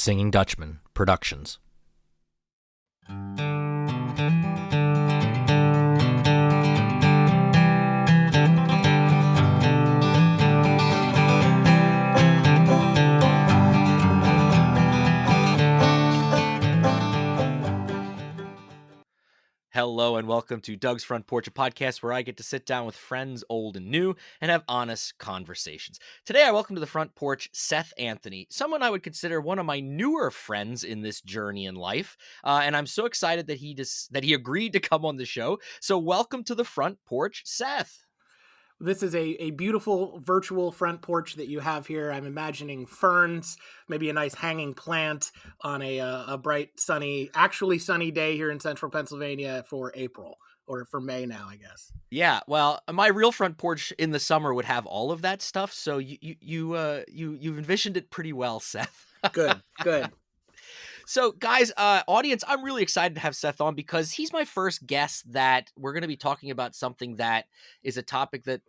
Singing Dutchman Productions. Hello and welcome to Doug's Front Porch, a podcast where I get to sit down with friends old and new and have honest conversations. Today I welcome to the front porch Seth Anthony, someone I would consider one of my newer friends in this journey in life, and I'm so excited that he agreed to come on the show. So welcome to the front porch, Seth. This is a beautiful virtual front porch that you have here. I'm imagining ferns, maybe a nice hanging plant on a bright, actually sunny day here in central Pennsylvania for April, or for May now, I guess. Yeah, well, my real front porch in the summer would have all of that stuff, so you've envisioned it pretty well, Seth. Good. So, guys, audience, I'm really excited to have Seth on because he's my first guest that we're going to be talking about something that is a topic that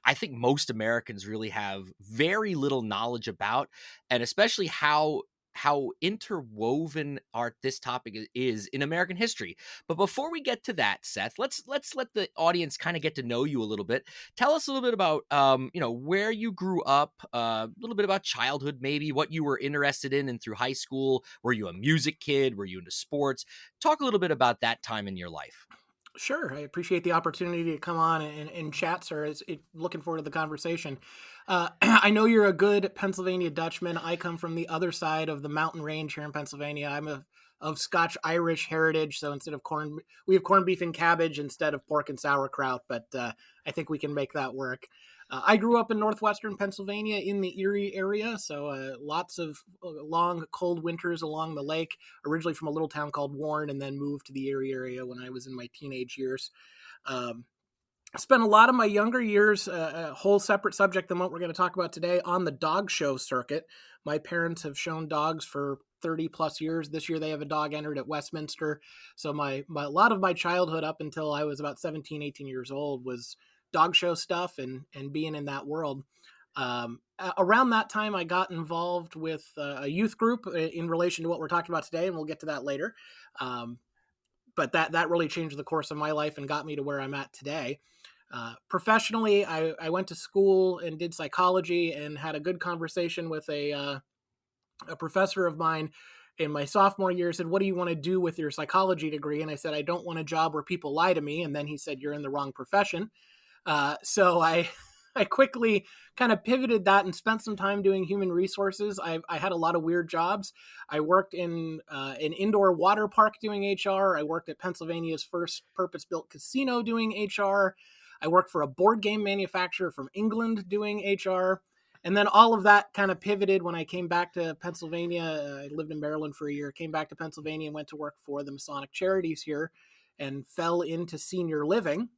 I think most Americans really have very little knowledge about, and especially how interwoven this topic is in American history. But before we get to that, Seth, let's let the audience kind of get to know you a little bit. Tell us a little bit about where you grew up, a little bit about childhood, maybe what you were interested in through high school. Were you a music kid? Were you into sports? Talk a little bit about that time in your life. Sure. I appreciate the opportunity to come on and chat, sir. Looking forward to the conversation. I know you're a good Pennsylvania Dutchman. I come from the other side of the mountain range here in Pennsylvania. I'm of Scotch-Irish heritage, so instead of corn, we have corned beef and cabbage instead of pork and sauerkraut, but I think we can make that work. I grew up in northwestern Pennsylvania in the Erie area, so lots of long, cold winters along the lake, originally from a little town called Warren, and then moved to the Erie area when I was in my teenage years. I spent a lot of my younger years, a whole separate subject than what we're going to talk about today, on the dog show circuit. My parents have shown dogs for 30 plus years. This year they have a dog entered at Westminster. So a lot of my childhood up until I was about 17, 18 years old was dog show stuff and being in that world. Around that time, I got involved with a youth group in relation to what we're talking about today, and we'll get to that later. But that really changed the course of my life and got me to where I'm at today. Professionally, I went to school and did psychology and had a good conversation with a professor of mine in my sophomore year. Said, "What do you want to do with your psychology degree?" And I said, "I don't want a job where people lie to me." And then he said, "You're in the wrong profession." So I quickly kind of pivoted that and spent some time doing human resources. I had a lot of weird jobs. I worked in an indoor water park doing HR. I worked at Pennsylvania's first purpose-built casino doing HR. I worked for a board game manufacturer from England doing HR. And then all of that kind of pivoted when I came back to Pennsylvania. I lived in Maryland for a year, came back to Pennsylvania and went to work for the Masonic Charities here and fell into senior living.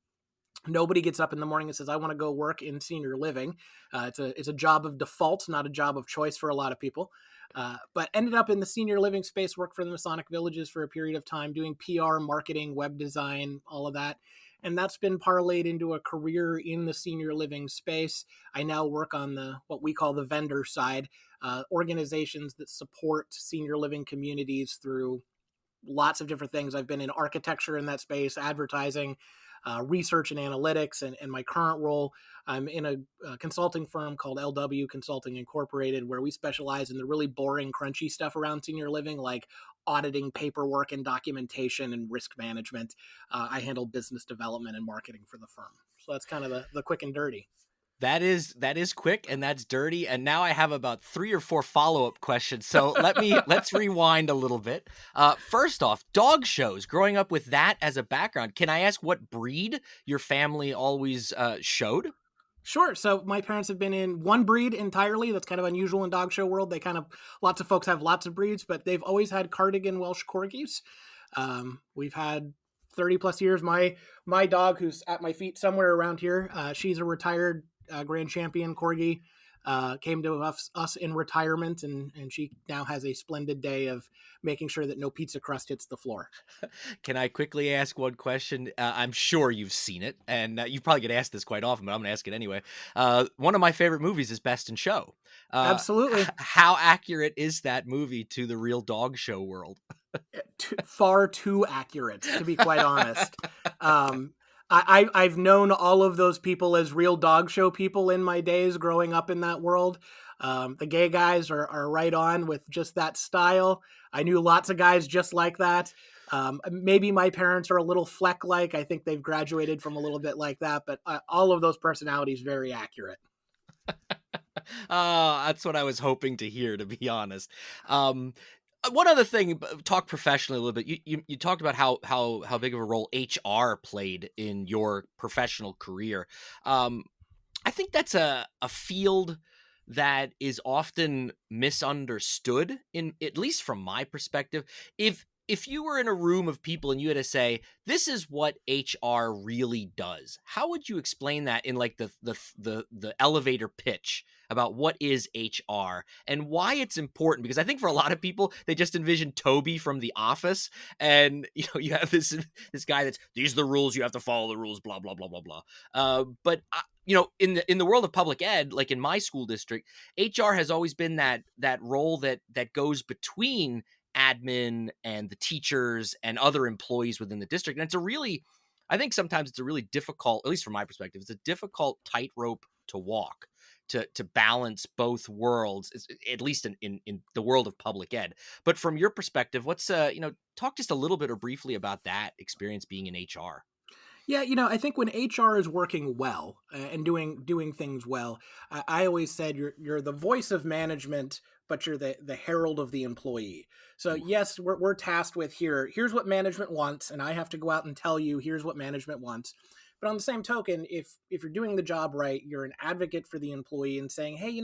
Nobody gets up in the morning and says, "I want to go work in senior living." It's a job of default, not a job of choice for a lot of people. But ended up in the senior living space, worked for the Masonic Villages for a period of time, doing PR, marketing, web design, all of that. And that's been parlayed into a career in the senior living space. I now work on what we call the vendor side, organizations that support senior living communities through lots of different things. I've been in architecture in that space, advertising, research and analytics, and my current role, I'm in a consulting firm called LW Consulting Incorporated, where we specialize in the really boring, crunchy stuff around senior living, like auditing paperwork and documentation and risk management. I handle business development and marketing for the firm. So that's kind of the quick and dirty. That is quick and that's dirty. And now I have about 3 or 4 follow-up questions. So let's rewind a little bit. First off, dog shows, growing up with that as a background. Can I ask what breed your family always showed? Sure. So my parents have been in one breed entirely. That's kind of unusual in dog show world. Lots of folks have lots of breeds, but they've always had Cardigan Welsh Corgis. We've had 30 plus years. My dog, who's at my feet somewhere around here, she's a retired Grand Champion Corgi. came to us in retirement, and she now has a splendid day of making sure that no pizza crust hits the floor. Can I quickly ask one question? I'm sure you've seen it, and you probably get asked this quite often, but I'm going to ask it anyway. One of my favorite movies is Best in Show. Absolutely. How accurate is that movie to the real dog show world? Far too accurate, to be quite honest. Um, I've known all of those people as real dog show people in my days growing up in that world. The gay guys are right on with just that style. I knew lots of guys just like that. Maybe my parents are a little Fleck like. I think they've graduated from a little bit like that, but all of those personalities very accurate. That's what I was hoping to hear, to be honest. One other thing, talk professionally a little bit. You talked about how big of a role HR played in your professional career. Um, I think that's a field that is often misunderstood, in at least from my perspective. If you were in a room of people and you had to say, this is what HR really does, how would you explain that in like the elevator pitch about what is HR and why it's important? Because I think for a lot of people, they just envision Toby from The Office, and you have this guy that's, these are the rules, you have to follow the rules, blah blah blah blah blah. But in the world of public ed, like in my school district, HR has always been that role that goes between admin and the teachers and other employees within the district. And I think sometimes it's a really difficult, at least from my perspective, it's a difficult tightrope to walk, to balance both worlds, at least in the world of public ed. But from your perspective, what's talk just a little bit or briefly about that experience being in HR. Yeah, I think when HR is working well and doing things well, I always said you're the voice of management, but you're the herald of the employee. So Ooh. yes, we're tasked with here's what management wants, and I have to go out and tell you here's what management wants. But on the same token, if you're doing the job right, you're an advocate for the employee and saying, hey,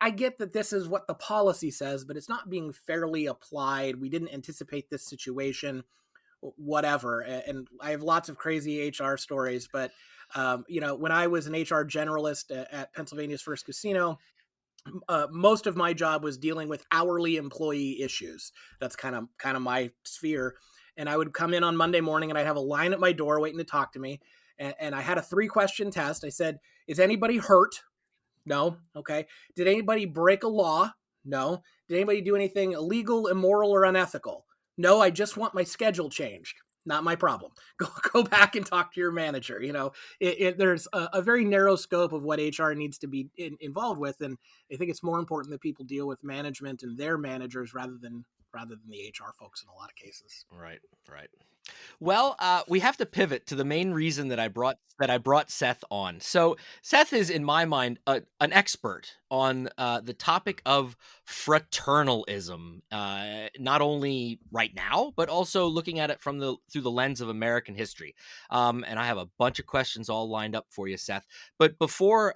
I get that this is what the policy says, but it's not being fairly applied. We didn't anticipate this situation, whatever. And I have lots of crazy HR stories, but when I was an HR generalist at Pennsylvania's First Casino, most of my job was dealing with hourly employee issues. That's kind of my sphere. And I would come in on Monday morning and I'd have a line at my door waiting to talk to me. And I had a 3-question test. I said, is anybody hurt? No. Okay. Did anybody break a law? No. Did anybody do anything illegal, immoral, or unethical? No, I just want my schedule changed. Not my problem. Go back and talk to your manager. There's a very narrow scope of what HR needs to be involved with, and I think it's more important that people deal with management and their managers rather than the HR folks in a lot of cases. Right, right. Well, we have to pivot to the main reason that I brought Seth on. So Seth is, in my mind, an expert on the topic of fraternalism, not only right now, but also looking at it through the lens of American history. And I have a bunch of questions all lined up for you, Seth. But before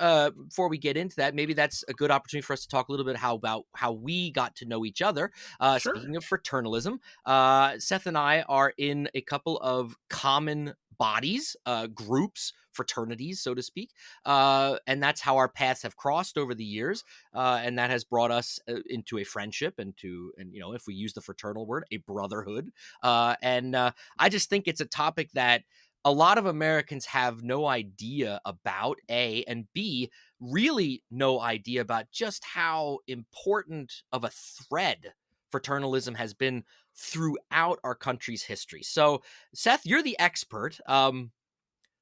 we get into that, maybe that's a good opportunity for us to talk a little bit about how we got to know each other. Sure. Speaking of fraternalism, Seth and I are in a couple of common bodies, groups, fraternities, so to speak. And that's how our paths have crossed over the years. And that has brought us into a friendship and if we use the fraternal word, a brotherhood. And I just think it's a topic that a lot of Americans have no idea about, A, and B, really no idea about just how important of a thread fraternalism has been throughout our country's history. So, Seth, you're the expert.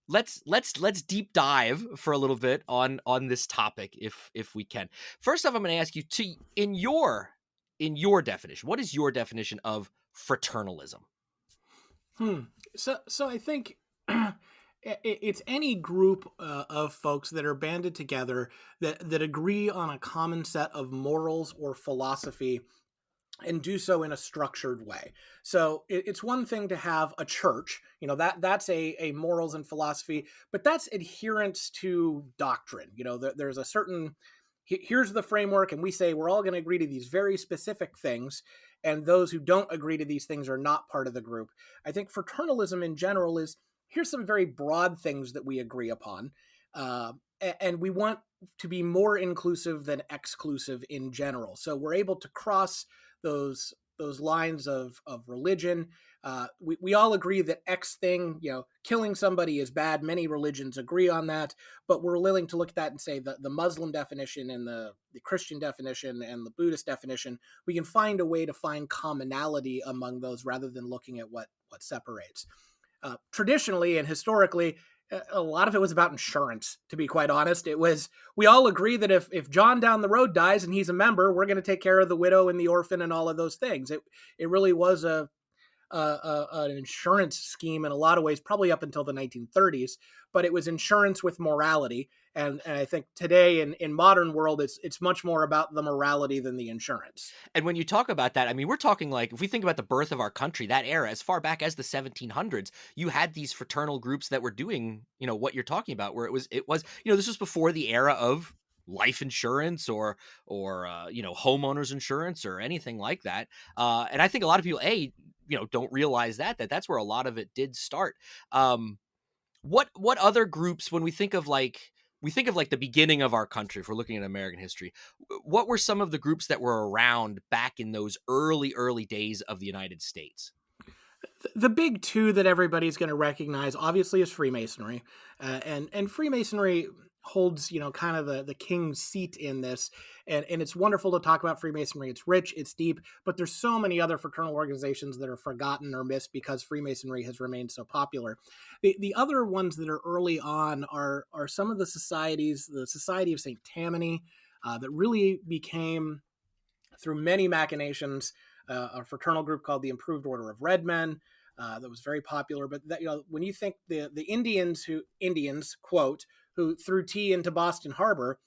Let's deep dive for a little bit on this topic, if we can. First off, I'm going to ask you to in your definition, what is your definition of fraternalism? Hmm. So I think it's any group of folks that are banded together that agree on a common set of morals or philosophy and do so in a structured way. So it's one thing to have a church, that's a morals and philosophy, but that's adherence to doctrine. There's a certain here's the framework, and we say we're all going to agree to these very specific things, and those who don't agree to these things are not part of the group. I think fraternalism in general is here's some very broad things that we agree upon. and we want to be more inclusive than exclusive in general. So we're able to cross those lines of religion. We all agree that X thing, killing somebody is bad. Many religions agree on that, but we're willing to look at that and say that the Muslim definition and the Christian definition and the Buddhist definition, we can find a way to find commonality among those rather than looking at what separates. Traditionally and historically, a lot of it was about insurance, to be quite honest. It was, we all agree that if John down the road dies and he's a member, we're going to take care of the widow and the orphan and all of those things. It really was an insurance scheme in a lot of ways, probably up until the 1930s, but it was insurance with morality. And I think today in modern world, it's much more about the morality than the insurance. And when you talk about that, I mean, we're talking like, if we think about the birth of our country, that era, as far back as the 1700s, you had these fraternal groups that were doing, what you're talking about, where it was, this was before the era of life insurance or homeowners insurance or anything like that. And I think a lot of people, don't realize that's where a lot of it did start. What other groups, when we think of the beginning of our country, if we're looking at American history, what were some of the groups that were around back in those early days of the United States? The big two that everybody's going to recognize, obviously, is Freemasonry, and Freemasonry holds, kind of the king's seat in this, and it's wonderful to talk about Freemasonry. It's rich, it's deep, but there's so many other fraternal organizations that are forgotten or missed because Freemasonry has remained so popular. The other ones that are early on are some of the societies, the Society of St. Tammany, that really became, through many machinations, a fraternal group called the Improved Order of Red Men, that was very popular. But that, when you think the Indians, quote, who threw tea into Boston Harbor,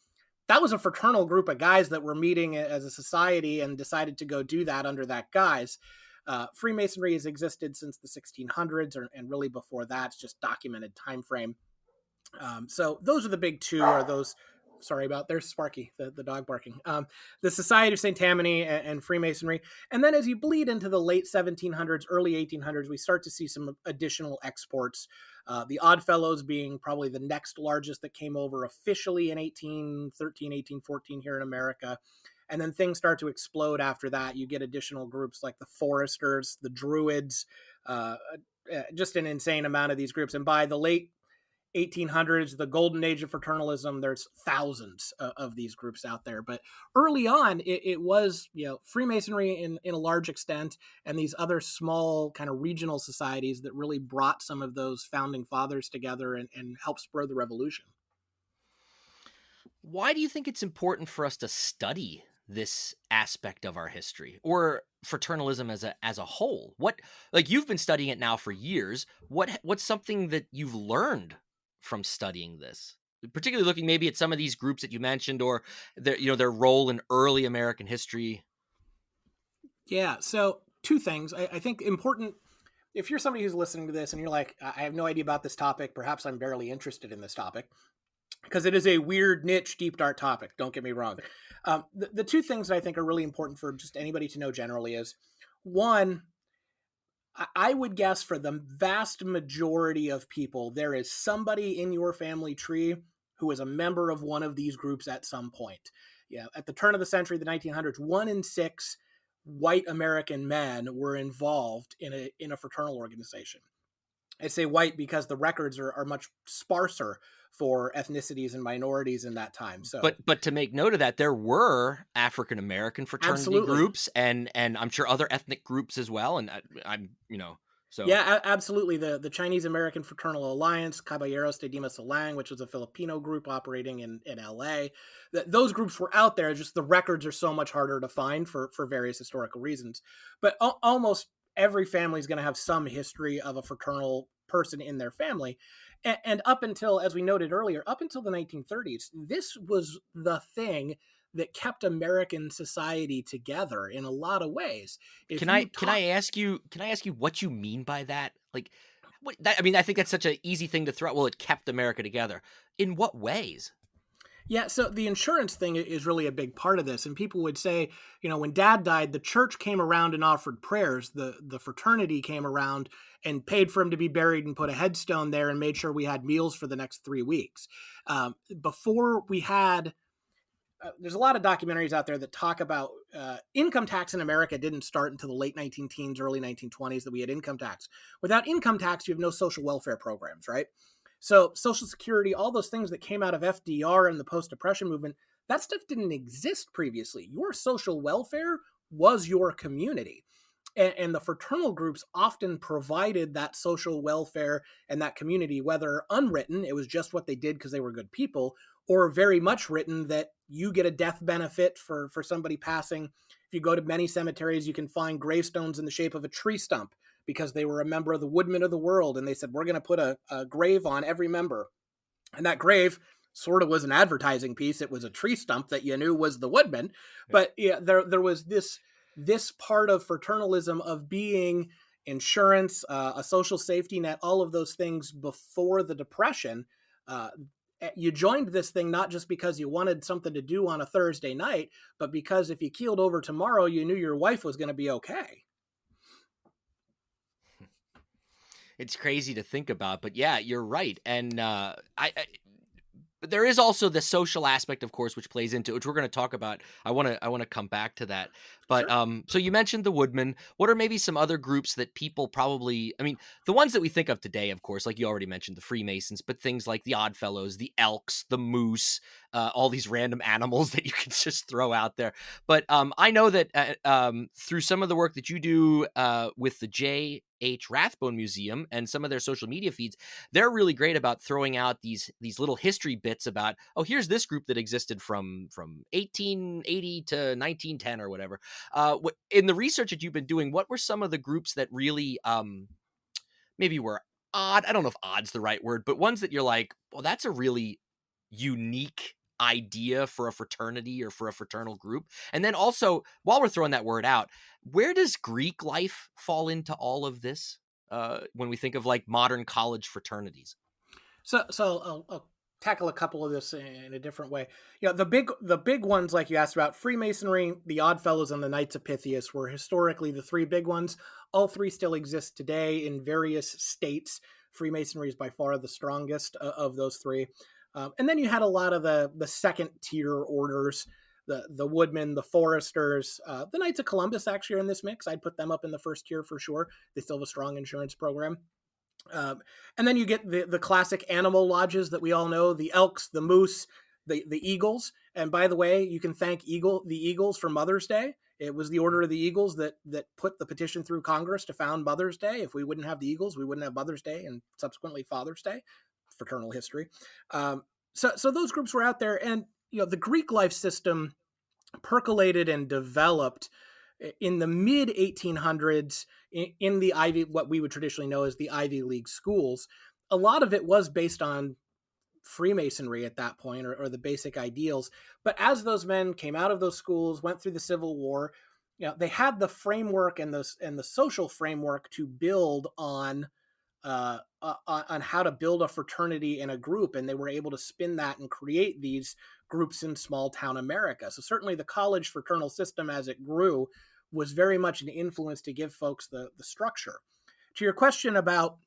that was a fraternal group of guys that were meeting as a society and decided to go do that under that guise. Freemasonry has existed since the 1600s, and really before that. It's just documented time frame. So those are the big two. Are those? Sorry about, there's Sparky, the dog barking. The Society of St. Tammany and Freemasonry. And then as you bleed into the late 1700s, early 1800s, we start to see some additional exports. The Oddfellows being probably the next largest that came over officially in 1813, 1814 here in America. And then things start to explode after that. You get additional groups like the Foresters, the Druids, just an insane amount of these groups. And by the late 1800s, the golden age of fraternalism, there's thousands of these groups out there. But early on, it was, Freemasonry in a large extent, and these other small kind of regional societies that really brought some of those founding fathers together and helped spur the revolution. Why do you think it's important for us to study this aspect of our history, or fraternalism as a whole? What, like, you've been studying it now for years. What's something that you've learned from studying this, particularly looking maybe at some of these groups that you mentioned, or their role in early American history? Yeah. So two things I think important. If you're somebody who's listening to this and you're like, I have no idea about this topic, perhaps I'm barely interested in this topic, because it is a weird niche, deep, dark topic. Don't get me wrong. The two things that I think are really important for just anybody to know generally is, one, I would guess for the vast majority of people, there is somebody in your family tree who is a member of one of these groups at some point. Yeah, at the turn of the century, the 1900s, 1 in 6 white American men were involved in a fraternal organization. I say white because the records are much sparser for ethnicities and minorities in that time. So, but to make note of that, there were African American fraternity absolutely. groups, and I'm sure other ethnic groups as well. And I'm so Yeah, absolutely. The Chinese American Fraternal Alliance, Caballeros de Dima Salang, which was a Filipino group operating in LA. Those groups were out there. Just the records are so much harder to find for various historical reasons. But almost every family is going to have some history of a fraternal person in their family. And up until, as we noted earlier, up until the 1930s, this was the thing that kept American society together in a lot of ways. Can I ask you what you mean by that? Like, I mean, I think that's such an easy thing to throw out. Well, it kept America together. In what ways? Yeah, so the insurance thing is really a big part of this. And people would say, when dad died, the church came around and offered prayers. The fraternity came around and paid for him to be buried and put a headstone there and made sure we had meals for the next 3 weeks. Before we had there's a lot of documentaries out there that talk about income tax in America didn't start until the late 19 teens, early 1920s that we had income tax. Without income tax, you have no social welfare programs, right? So Social Security, all those things that came out of FDR and the post-depression movement, that stuff didn't exist previously. Your social welfare was your community. And the fraternal groups often provided that social welfare and that community, whether unwritten, it was just what they did because they were good people, or very much written that you get a death benefit for somebody passing. If you go to many cemeteries, you can find gravestones in the shape of a tree stump because they were a member of the Woodmen of the World, and they said, we're going to put a grave on every member. And that grave sort of was an advertising piece. It was a tree stump that you knew was the Woodman. But yeah, there was this part of fraternalism of being insurance, a social safety net, all of those things before the Depression. You joined this thing not just because you wanted something to do on a Thursday night, but because if you keeled over tomorrow, you knew your wife was going to be okay. It's crazy to think about, but yeah, you're right. And but there is also the social aspect, of course, which plays into it, which we're going to talk about. I want to come back to that. But Sure. so you mentioned the Woodmen. What are maybe some other groups that people probably? I mean, the ones that we think of today, of course, like you already mentioned, the Freemasons, but things like the Oddfellows, the Elks, the Moose, all these random animals that you can just throw out there. But I know that through some of the work that you do with the J.H. Rathbone Museum and some of their social media feeds, they're really great about throwing out these little history bits about, oh, here's this group that existed from 1880 to 1910 or whatever. In the research that you've been doing, what were some of the groups that really maybe were odd? I don't know if odd's the right word, but ones that you're like, well, that's a really unique idea for a fraternity or for a fraternal group. And then also, while we're throwing that word out, where does Greek life fall into all of this? When we think of like modern college fraternities. So I'll tackle a couple of this in a different way. The big ones like you asked about Freemasonry, the Oddfellows, and the Knights of Pythias were historically the three big ones. All three still exist today in various states. Freemasonry is by far the strongest of those three. And then you had a lot of the second tier orders, the Woodmen, the Foresters, the Knights of Columbus actually are in this mix. I'd put them up in the first tier for sure. They still have a strong insurance program. And then you get the classic animal lodges that we all know: the elks, the moose, the eagles. And by the way, you can thank the Eagles for Mother's Day. It was the Order of the Eagles that put the petition through Congress to found Mother's Day. If we wouldn't have the Eagles, we wouldn't have Mother's Day and subsequently Father's Day. Fraternal history. So those groups were out there, and the Greek life system percolated and developed in the mid 1800s in the Ivy, what we would traditionally know as the Ivy League schools. A lot of it was based on Freemasonry at that point, or the basic ideals. But as those men came out of those schools, went through the Civil War, they had the framework and the social framework to build on how to build a fraternity and a group, and they were able to spin that and create these groups in small town America. So certainly the college fraternal system as it grew was very much an influence to give folks the structure. To your question about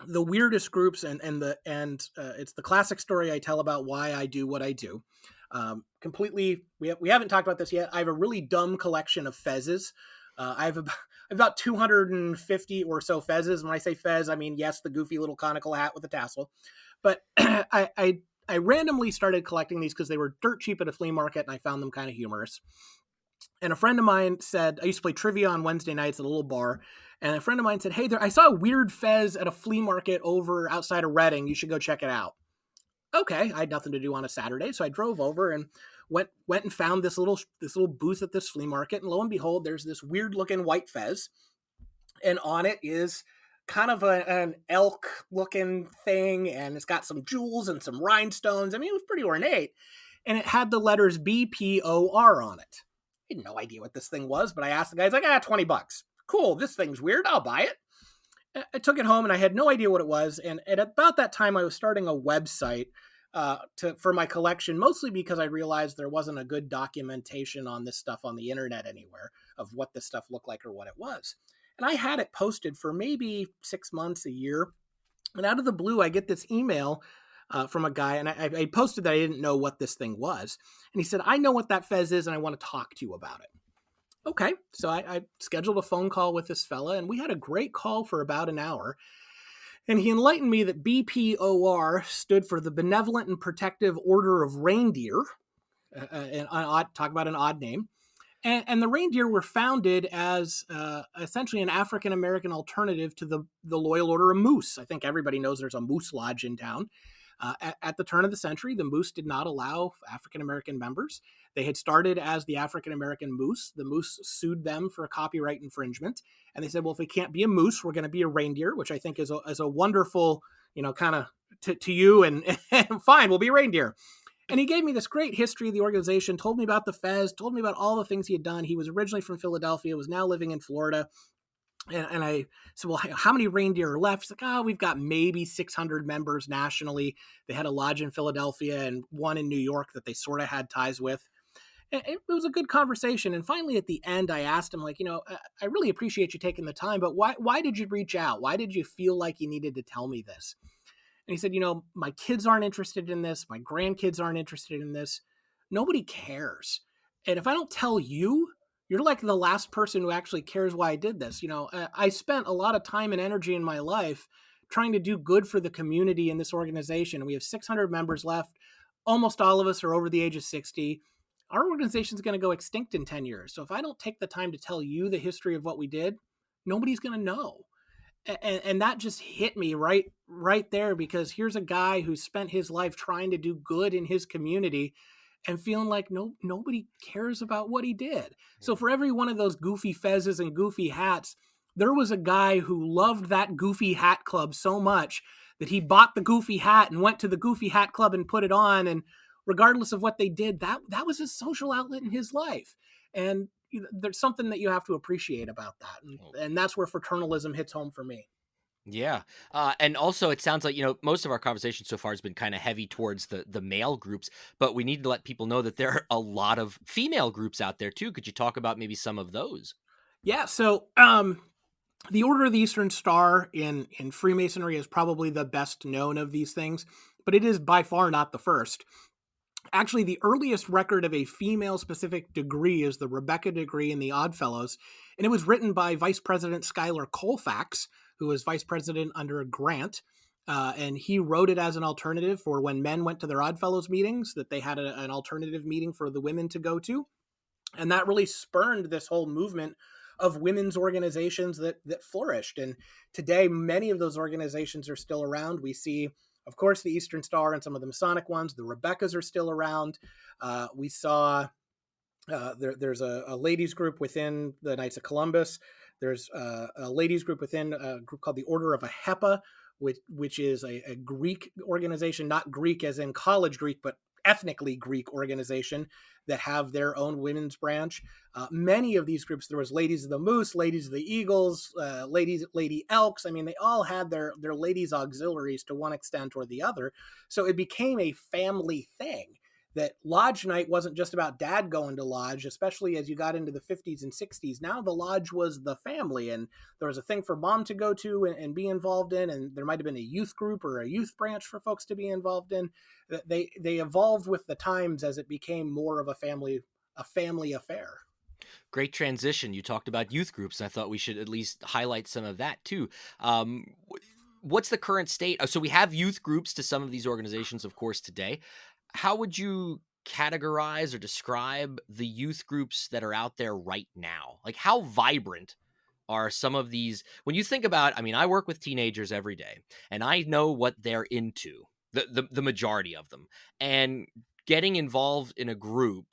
the weirdest groups, and it's the classic story I tell about why I do what I do. Completely, we haven't talked about this yet. I have a really dumb collection of Fezes. I have about 250 or so Fezes. When I say Fez, I mean, yes, the goofy little conical hat with a tassel. But I randomly started collecting these because they were dirt cheap at a flea market, and I found them kind of humorous. And a friend of mine said, I used to play trivia on Wednesday nights at a little bar. And a friend of mine said, hey, I saw a weird Fez at a flea market over outside of Reading. You should go check it out. Okay, I had nothing to do on a Saturday, so I drove over and went and found this little booth at this flea market, and lo and behold, there's this weird looking white Fez, and on it is kind of an elk looking thing, and it's got some jewels and some rhinestones. I mean, it was pretty ornate, and it had the letters BPOR on it. I had no idea what this thing was, but I asked the guy. He's like, $20. Cool, this thing's weird. I'll buy it. I took it home and I had no idea what it was. And at about that time, I was starting a website for my collection, mostly because I realized there wasn't a good documentation on this stuff on the internet anywhere of what this stuff looked like or what it was. And I had it posted for maybe 6 months, a year. And out of the blue, I get this email from a guy, and I posted that I didn't know what this thing was. And he said, I know what that Fez is, and I want to talk to you about it. Okay. So I scheduled a phone call with this fella, and we had a great call for about an hour. And he enlightened me that BPOR stood for the Benevolent and Protective Order of Reindeer. Talk about an odd name. And the reindeer were founded as essentially an African American alternative to the Loyal Order of Moose. I think everybody knows there's a Moose Lodge in town. At the turn of the century, the Moose did not allow African American members. They had started as the African American Moose. The Moose sued them for a copyright infringement. And they said, well, if we can't be a moose, we're going to be a reindeer, which I think is a wonderful, kind of to you and fine, we'll be a reindeer. And he gave me this great history of the organization, told me about the Fez, told me about all the things he had done. He was originally from Philadelphia, was now living in Florida. And I said, well, how many reindeer are left? He's like, we've got maybe 600 members nationally. They had a lodge in Philadelphia and one in New York that they sort of had ties with. And it was a good conversation. And finally, at the end, I asked him, like, I really appreciate you taking the time, but why did you reach out? Why did you feel like you needed to tell me this? And he said, my kids aren't interested in this. My grandkids aren't interested in this. Nobody cares. And if I don't tell you, you're like the last person who actually cares why I did this. I spent a lot of time and energy in my life trying to do good for the community in this organization. We have 600 members left. Almost all of us are over the age of 60. Our organization is going to go extinct in 10 years. So if I don't take the time to tell you the history of what we did, nobody's going to know. And that just hit me right there, because here's a guy who spent his life trying to do good in his community and feeling like nobody cares about what he did. So for every one of those goofy Fezes and goofy hats, there was a guy who loved that goofy hat club so much that he bought the goofy hat and went to the goofy hat club and put it on. And regardless of what they did, that was his social outlet in his life. And there's something that you have to appreciate about that. And that's where fraternalism hits home for me. Yeah. And also it sounds like, most of our conversation so far has been kind of heavy towards the male groups, but we need to let people know that there are a lot of female groups out there too. Could you talk about maybe some of those? Yeah. So, the Order of the Eastern Star in Freemasonry is probably the best known of these things, but it is by far not the first. Actually, the earliest record of a female-specific degree is the Rebecca degree in the Oddfellows, and it was written by Vice President Schuyler Colfax, who was vice president under Grant, and he wrote it as an alternative for when men went to their Oddfellows meetings, that they had an alternative meeting for the women to go to, and that really spurned this whole movement of women's organizations that flourished. And today, many of those organizations are still around. We see, of course, the Eastern Star and some of the Masonic ones. The Rebeccas are still around. We saw there's a ladies group within the Knights of Columbus. There's a ladies group within a group called the Order of Ahepa, which is a Greek organization, not Greek as in college Greek, but ethnically Greek organization that have their own women's branch. Many of these groups, there was Ladies of the Moose, Ladies of the Eagles, Lady Elks. I mean, they all had their ladies auxiliaries to one extent or the other. So it became a family thing, that lodge night wasn't just about dad going to lodge, especially as you got into the 50s and 60s. Now the lodge was the family, and there was a thing for mom to go to and be involved in, and there might have been a youth group or a youth branch for folks to be involved in. They evolved with the times as it became more of a family affair. Great transition. You talked about youth groups, and I thought we should at least highlight some of that too. What's the current state? So we have youth groups to some of these organizations, of course, today. How would you categorize or describe the youth groups that are out there right now? Like, how vibrant are some of these? When you think about, I work with teenagers every day, and I know what they're into, the majority of them. And getting involved in a group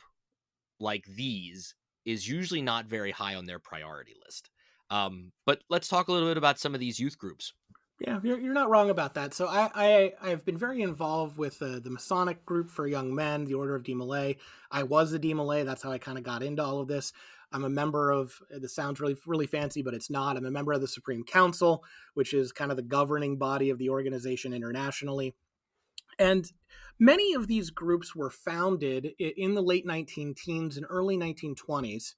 like these is usually not very high on their priority list. But let's talk a little bit about some of these youth groups. Yeah, you're not wrong about that. So I've been very involved with the Masonic group for young men, the Order of D. Malay. I was a D. Malay. That's how I kind of got into all of this. I'm a member of, this sounds really, really fancy, but it's not. I'm a member of the Supreme Council, which is kind of the governing body of the organization internationally. And Many of these groups were founded in the late 19 teens and early 1920s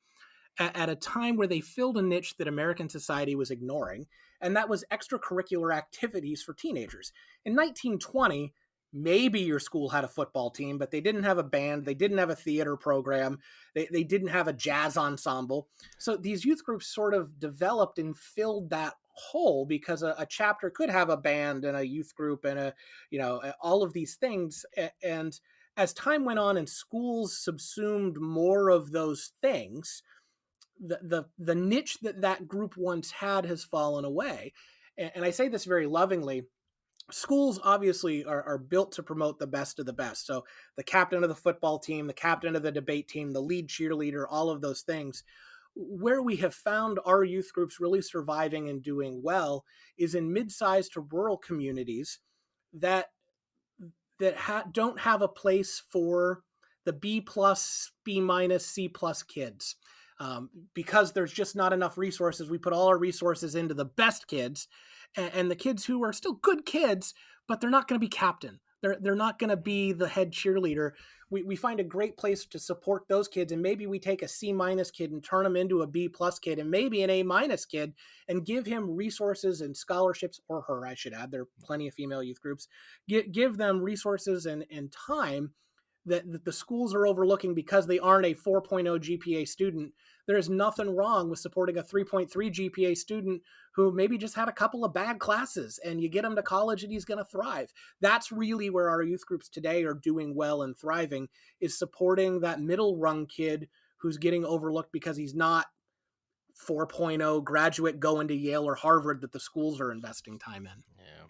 at a time where they filled a niche that American society was ignoring, and that was extracurricular activities for teenagers. In 1920, maybe your school had a football team, but they didn't have a band, they didn't have a theater program, they didn't have a jazz ensemble. So these youth groups sort of developed and filled that hole because a chapter could have a band and a youth group and all of these things. And as time went on and schools subsumed more of those things, the niche that group once had has fallen away. And I say this very lovingly. Schools obviously are built to promote the best of the best. So the captain of the football team, the captain of the debate team, the lead cheerleader, all of those things. Where we have found our youth groups really surviving and doing well is in mid-sized to rural communities that don't have a place for the B plus, B minus, C plus kids. Because there's just not enough resources. We put all our resources into the best kids, and the kids who are still good kids, but they're not going to be captain. They're not going to be the head cheerleader. We find a great place to support those kids, and maybe we take a C minus kid and turn him into a B plus kid, and maybe an A minus kid, and give him resources and scholarships, or her, I should add. There are plenty of female youth groups. Give them resources and time that the schools are overlooking because they aren't a 4.0 GPA student. There is nothing wrong with supporting a 3.3 GPA student who maybe just had a couple of bad classes, and you get him to college and he's going to thrive. That's really where our youth groups today are doing well and thriving, is supporting that middle rung kid who's getting overlooked because he's not 4.0 graduate going to Yale or Harvard that the schools are investing time in. Yeah.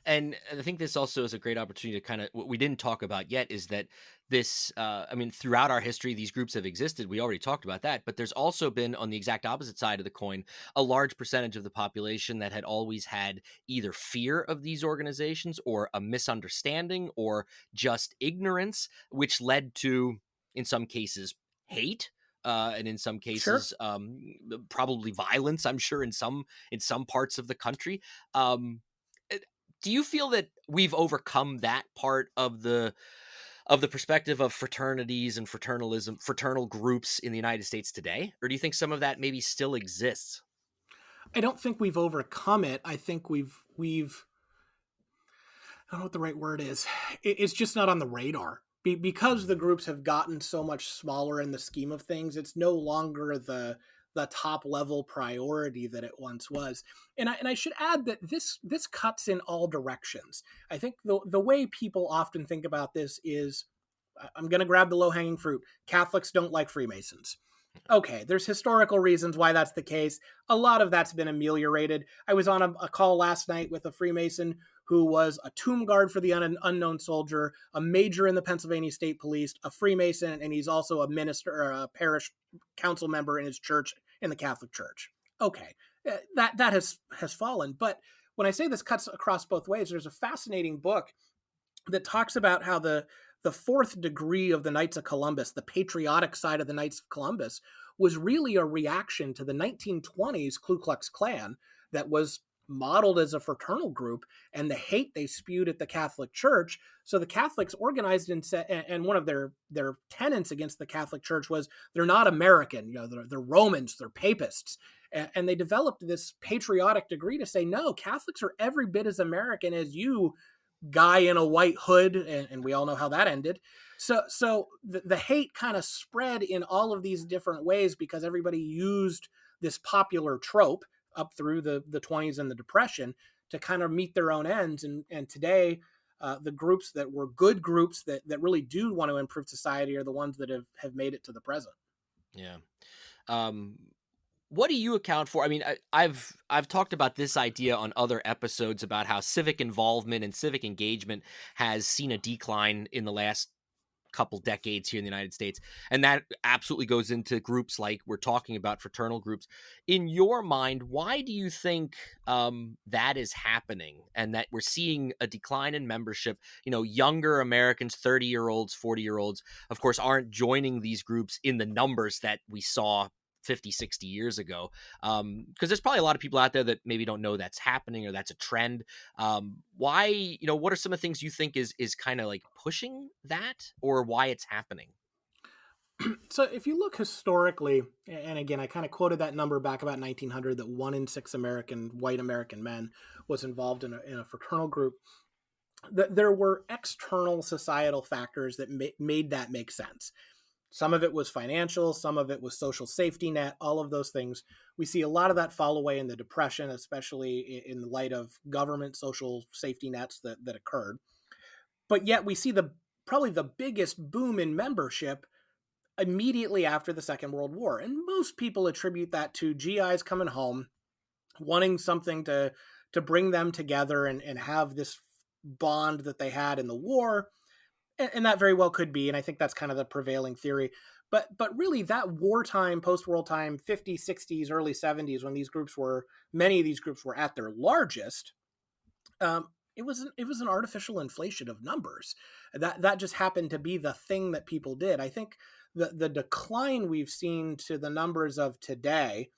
And I think this also is a great opportunity to kind of, what we didn't talk about yet is that this, I mean, throughout our history, these groups have existed. We already talked about that, but there's also been, on the exact opposite side of the coin, a large percentage of the population that had always had either fear of these organizations or a misunderstanding or just ignorance, which led to, in some cases, hate. And in some Sure. cases, probably violence. I'm sure in some parts of the country. Do you feel that we've overcome that part of the perspective of fraternities and fraternal groups in the United States today, or do you think some of that maybe still exists? I don't think we've overcome it. I think we've I don't know what the right word is. It's just not on the radar. Because the groups have gotten so much smaller in the scheme of things. It's no longer the top level priority that it once was. And I should add that this cuts in all directions. I think the way people often think about this is, I'm going to grab the low hanging fruit. Catholics don't like Freemasons. Okay, there's historical reasons why that's the case. A lot of that's been ameliorated. I was on a call last night with a Freemason who was a tomb guard for the unknown soldier, a major in the Pennsylvania State Police, a Freemason, and he's also a minister or a parish council member in his church, in the Catholic Church. Okay, that has fallen. But when I say this cuts across both ways, there's a fascinating book that talks about how the fourth degree of the Knights of Columbus, the patriotic side of the Knights of Columbus, was really a reaction to the 1920s Ku Klux Klan that was modeled as a fraternal group and the hate they spewed at the Catholic Church. So the Catholics organized and said, and one of their tenets against the Catholic Church was they're not American, they're Romans, they're papists. And they developed this patriotic degree to say, no, Catholics are every bit as American as you, guy in a white hood, and we all know how that ended. So the hate kind of spread in all of these different ways because everybody used this popular trope up through the 20s and the Depression to kind of meet their own ends. And today, the groups that were good groups that really do want to improve society are the ones that have made it to the present. Yeah. Um, what do you account for? I mean, I've talked about this idea on other episodes about how civic involvement and civic engagement has seen a decline in the last couple decades here in the United States, and that absolutely goes into groups like we're talking about, fraternal groups. In your mind, why do you think that is happening, and that we're seeing a decline in membership? Younger Americans, 30-year-olds, 40-year-olds, of course, aren't joining these groups in the numbers that we saw 50, 60 years ago. Because there's probably a lot of people out there that maybe don't know that's happening or that's a trend. Why, what are some of the things you think is kind of like pushing that, or why it's happening? So if you look historically, and again, I kind of quoted that number back about 1900, that 1 in 6 white American men was involved in a fraternal group. There were external societal factors that made that make sense. Some of it was financial, some of it was social safety net, all of those things. We see a lot of that fall away in the Depression, especially in the light of government social safety nets that occurred. But yet we see probably the biggest boom in membership immediately after the Second World War. And most people attribute that to GIs coming home, wanting something to bring them together and have this bond that they had in the war. And that very well could be. And I think that's kind of the prevailing theory. But really that wartime, post-war time, 50s, 60s, early 70s, when many of these groups were at their largest, it was an artificial inflation of numbers. That just happened to be the thing that people did. I think the decline we've seen to the numbers of today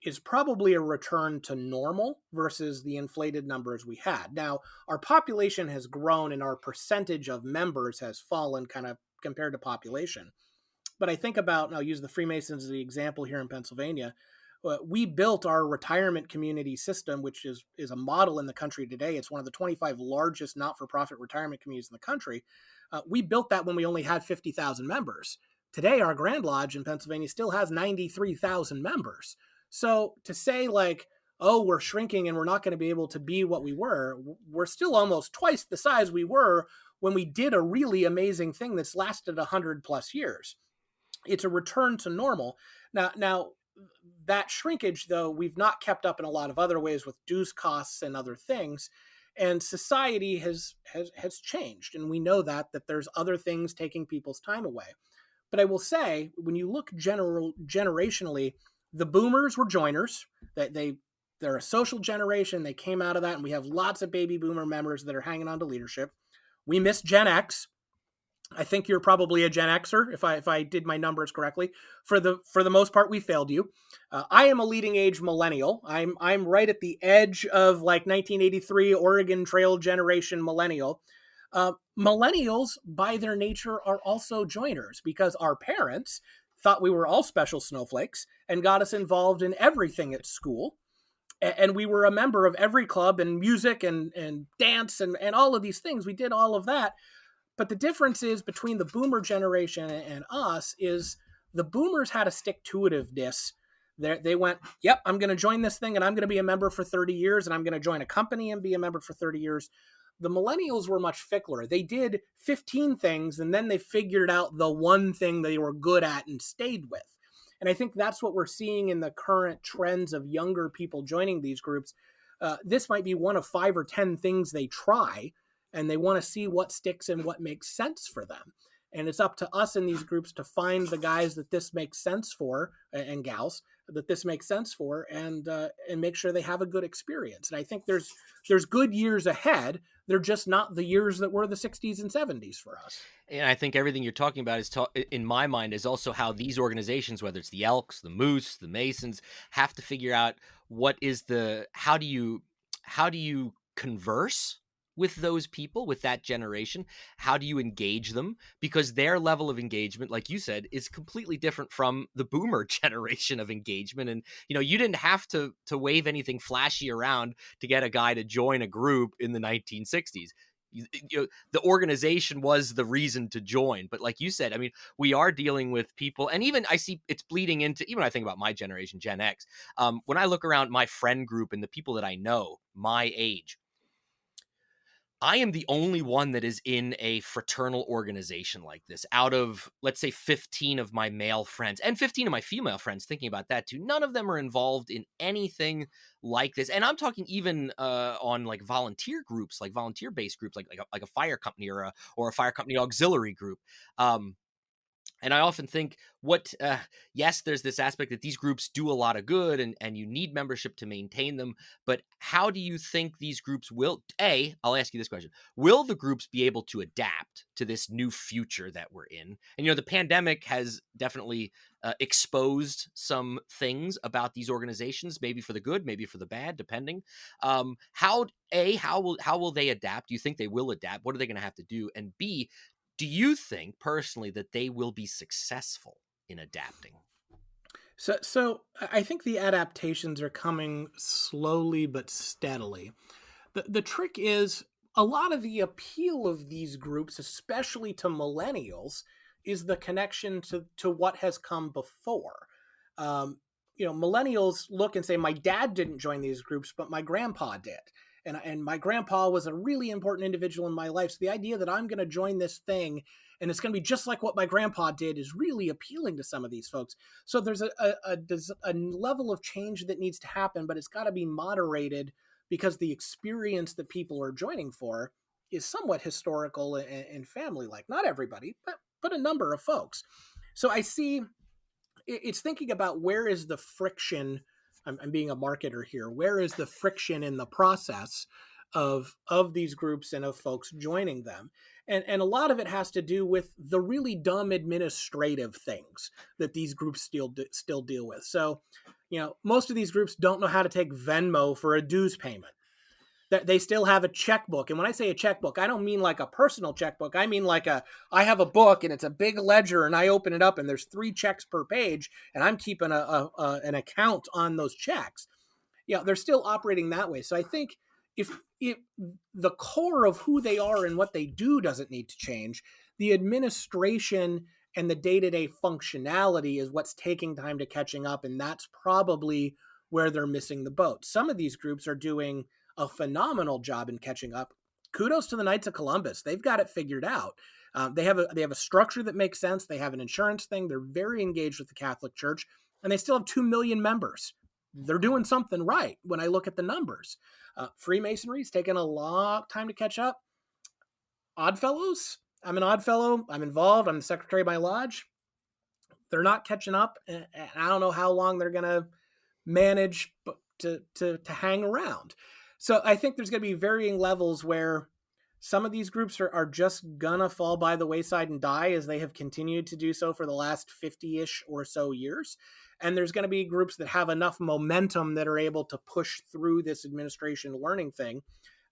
is probably a return to normal versus the inflated numbers we had. Now, our population has grown and our percentage of members has fallen kind of compared to population. But I think about, and I'll use the Freemasons as the example here in Pennsylvania. We built our retirement community system, which is a model in the country today. It's one of the 25 largest not-for-profit retirement communities in the country. We built that when we only had 50,000 members. Today, our Grand Lodge in Pennsylvania still has 93,000 members. So to say like, oh, we're shrinking and we're not going to be able to be what we were, we're still almost twice the size we were when we did a really amazing thing that's lasted 100 plus years. It's a return to normal. Now that shrinkage, though, we've not kept up in a lot of other ways with dues costs and other things. And society has changed. And we know that there's other things taking people's time away. But I will say, when you look generationally, the boomers were joiners. They're a social generation. They came out of that, and we have lots of baby boomer members that are hanging on to leadership. We missed Gen X. I think you're probably a Gen Xer, if I did my numbers correctly. For the most part, we failed you. I am a leading age millennial. I'm right at the edge of like 1983 Oregon Trail generation millennial. Millennials, by their nature, are also joiners because our parents thought we were all special snowflakes and got us involved in everything at school. And we were a member of every club and music and dance and all of these things. We did all of that. But the difference is between the boomer generation and us is the boomers had a stick-to-itiveness. They went, yep, I'm going to join this thing and I'm going to be a member for 30 years and I'm going to join a company and be a member for 30 years. The millennials were much fickler. They did 15 things and then they figured out the one thing they were good at and stayed with. And I think that's what we're seeing in the current trends of younger people joining these groups. This might be one of 5 or 10 things they try, and they want to see what sticks and what makes sense for them. And it's up to us in these groups to find the guys that this makes sense for, and gals that this makes sense for, and make sure they have a good experience. And I think there's good years ahead. They're just not the years that were the 60s and 70s for us. And I think everything you're talking about in my mind, is also how these organizations, whether it's the Elks, the Moose, the Masons, have to figure out how do you converse with those people, with that generation? How do you engage them? Because their level of engagement, like you said, is completely different from the boomer generation of engagement. And, you didn't have to wave anything flashy around to get a guy to join a group in the 1960s. The organization was the reason to join. But like you said, I mean, we are dealing with people, and even I see it's bleeding into, even when I think about my generation, Gen X, when I look around my friend group and the people that I know my age, I am the only one that is in a fraternal organization like this out of, let's say, 15 of my male friends and 15 of my female friends. Thinking about that too, none of them are involved in anything like this. And I'm talking even on like volunteer groups, like volunteer-based groups, like a fire company or a fire company auxiliary group. And And I often think, yes, there's this aspect that these groups do a lot of good, and you need membership to maintain them. But how do you think these groups will, I'll ask you this question. Will the groups be able to adapt to this new future that we're in? And, the pandemic has definitely exposed some things about these organizations, maybe for the good, maybe for the bad, depending. How will they adapt? Do you think they will adapt? What are they going to have to do? And B, do you think personally that they will be successful in adapting? So I think the adaptations are coming slowly but steadily. The trick is a lot of the appeal of these groups, especially to millennials, is the connection to what has come before. Millennials look and say, "My dad didn't join these groups, but my grandpa did." And my grandpa was a really important individual in my life. So the idea that I'm going to join this thing and it's going to be just like what my grandpa did is really appealing to some of these folks. So there's a level of change that needs to happen, but it's got to be moderated because the experience that people are joining for is somewhat historical and family like. Not everybody, but a number of folks. So I see it's thinking about where is the friction. I'm being a marketer here. Where is the friction in the process of these groups and of folks joining them? And a lot of it has to do with the really dumb administrative things that these groups still deal with. So, most of these groups don't know how to take Venmo for a dues payment. They still have a checkbook. And when I say a checkbook, I don't mean like a personal checkbook. I mean like I have a book and it's a big ledger and I open it up and there's 3 checks per page and I'm keeping an account on those checks. They're still operating that way. So I think if the core of who they are and what they do doesn't need to change, the administration and the day-to-day functionality is what's taking time to catching up. And that's probably where they're missing the boat. Some of these groups are doing a phenomenal job in catching up. Kudos to the Knights of Columbus. They've got it figured out. They have a structure that makes sense. They have an insurance thing. They're very engaged with the Catholic Church, and they still have 2 million members. They're doing something right when I look at the numbers. Freemasonry's taken a long time to catch up. Oddfellows, I'm an Oddfellow. I'm involved. I'm the secretary of my lodge. They're not catching up, and I don't know how long they're going to manage to hang around. So I think there's going to be varying levels where some of these groups are just going to fall by the wayside and die as they have continued to do so for the last 50-ish or so years. And there's going to be groups that have enough momentum that are able to push through this administration learning thing.